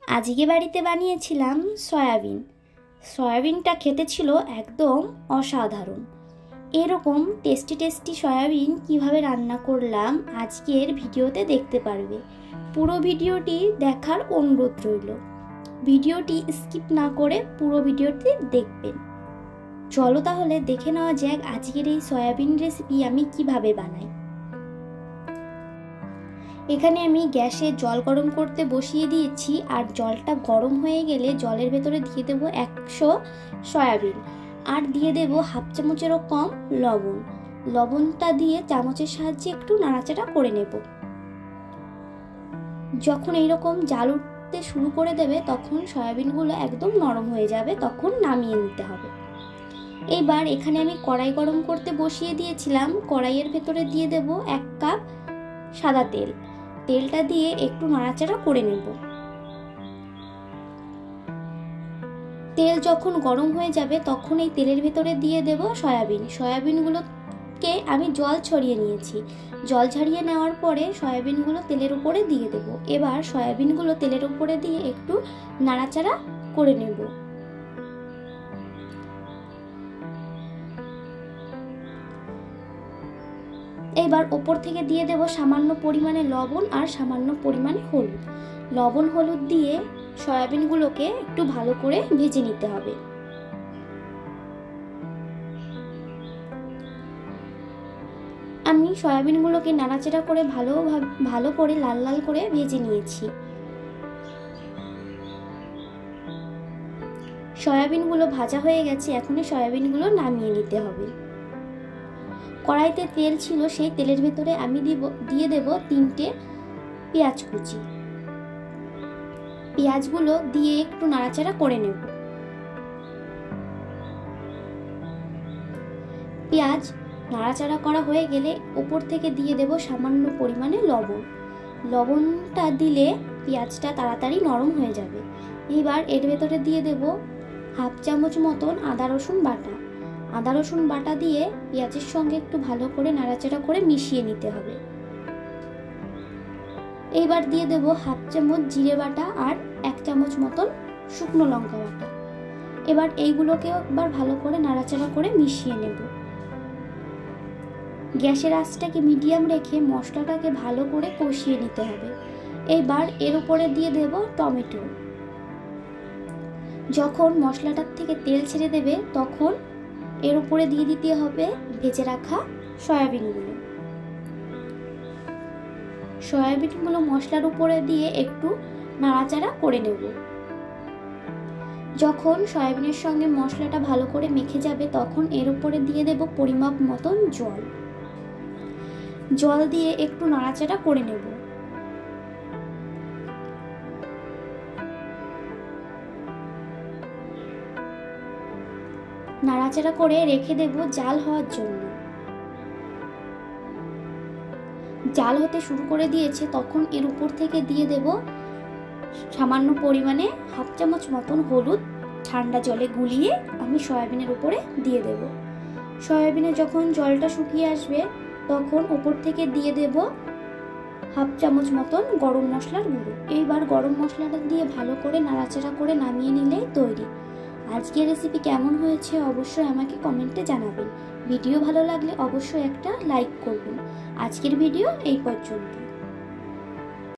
আজকে বাড়িতে বানিয়েছিলাম সয়াবিন। সয়াবিনটা খেতে ছিল একদম অসাধারণ। এরকম টেস্টি টেস্টি সয়াবিন কিভাবে রান্না করলাম আজকের ভিডিওতে দেখতে পারবে। পুরো ভিডিওটি দেখার অনুরোধ রইল। ভিডিওটি স্কিপ না করে পুরো ভিডিওটি দেখবেন। চলো তাহলে দেখে নেওয়া যাক আজকের এই সয়াবিন রেসিপি আমি কিভাবে বানাই। এখানে আমি গ্যাসে জল গরম করতে বসিয়ে দিয়েছি, আর জলটা গরম হয়ে গেলে জলের ভেতরে দিয়ে দেবো 100 সয়াবিন, আর দিয়ে দেবো হাফ চামচেরও কম লবণ। লবণটা দিয়ে চামচের সাহায্যে একটু নাড়াচাড়া করে নেব। যখন এইরকম জাল উঠতে শুরু করে দেবে তখন সয়াবিনগুলো একদম নরম হয়ে যাবে, তখন নামিয়ে নিতে হবে। এইবার এখানে আমি কড়াই গরম করতে বসিয়ে দিয়েছিলাম। কড়াইয়ের ভেতরে দিয়ে দেব 1 কাপ সাদা তেল। তেলটা দিয়ে একটু নাড়াচাড়া করে নেব। তেল যখন গরম হয়ে যাবে তখন এই তেলের ভেতরে দিয়ে দেব সয়াবিন। সয়াবিনগুলোকে আমি জল ছড়িয়ে নিয়েছি। জল ঝরিয়ে নেওয়ার পরে সয়াবিনগুলো তেলের উপরে দিয়ে দেব। এবার সয়াবিনগুলো তেলের উপরে দিয়ে একটু নাড়াচাড়া করে নেব। এবার ওপর থেকে দিয়ে দেব সামান্য পরিমাণে লবণ আর সামান্য পরিমাণে হলুদ। লবণ হলুদ দিয়ে সয়াবিনগুলোকে একটু ভালো করে ভেজে নিতে হবে। আমি সয়াবিনগুলোকে নাড়াচাড়া করে ভালো করে লাল লাল করে ভেজে নিয়েছি। সয়াবিনগুলো ভাজা হয়ে গেছে, এখন সয়াবিনগুলো নামিয়ে নিতে হবে। কড়াইতে তেল ছিল, সেই তেলের ভেতরে আমি দিয়ে দেব 3টে পেঁয়াজ কুচি। পেঁয়াজগুলো দিয়ে একটু নাড়াচাড়া করে নেব। পেঁয়াজ নাড়াচাড়া করা হয়ে গেলে উপর থেকে দিয়ে দেব সামান্য পরিমাণে লবণ। লবণটা দিলে পেঁয়াজটা তাড়াতাড়ি নরম হয়ে যাবে। এবার এর ভেতরে দিয়ে দেব হাফ চামচ মতন আদা রসুন বাটা। আদা রসুন বাটা দিয়ে পেঁয়াজের সঙ্গে একটু ভালো করে নাড়াচাড়া করে মিশিয়ে নিতে হবে। এইবার দিয়ে দেব হাফ চামচ জিরে বাটা আর 1 চামচ মতন শুকনো লঙ্কা বাটা। এবার এইগুলোকে একবার ভালো করে নাড়াচাড়া করে মিশিয়ে নেব। গ্যাসের আঁচটাকে মিডিয়াম রেখে মশলাটাকে ভালো করে কষিয়ে নিতে হবে। এইবার এর উপরে দিয়ে দেব টমেটো। যখন মশলাটার থেকে তেল ছেড়ে দেবে তখন এর উপরে দিয়ে দিতে হবে ভেজে রাখা সয়াবিনগুলো। সয়াবিনগুলো মশলার উপরে দিয়ে একটু নাড়াচাড়া করে নেব। যখন সয়াবিনের সঙ্গে মশলাটা ভালো করে মেখে যাবে তখন এর উপরে দিয়ে দেব পরিমাপ মতন জল। জল দিয়ে একটু নাড়াচাড়া করে নেব। নাড়াচাড়া করে রেখে দেব জাল হওয়ার জন্য। জাল হতে শুরু করে দিয়েছে, তখন এর উপর থেকে দিয়ে দেব সামান্য পরিমাণে হাফ চামচ মতন হলুদ। ঠান্ডা জলে গুলিয়ে আমি সয়াবিনের উপরে দিয়ে দেব। সয়াবিনে যখন জলটা শুকিয়ে আসবে তখন উপর থেকে দিয়ে দেব হাফ চামচ মতন গরম মশলার গুঁড়ো। এইবার গরম মশলাটা দিয়ে ভালো করে নাড়াচাড়া করে নামিয়ে নিলেই তৈরি। আজকের রেসিপি কেমন হয়েছে অবশ্যই আমাকে কমেন্টে জানাবেন। ভিডিও ভালো লাগলে অবশ্যই একটা লাইক করবেন। আজকের ভিডিও এই পর্যন্ত।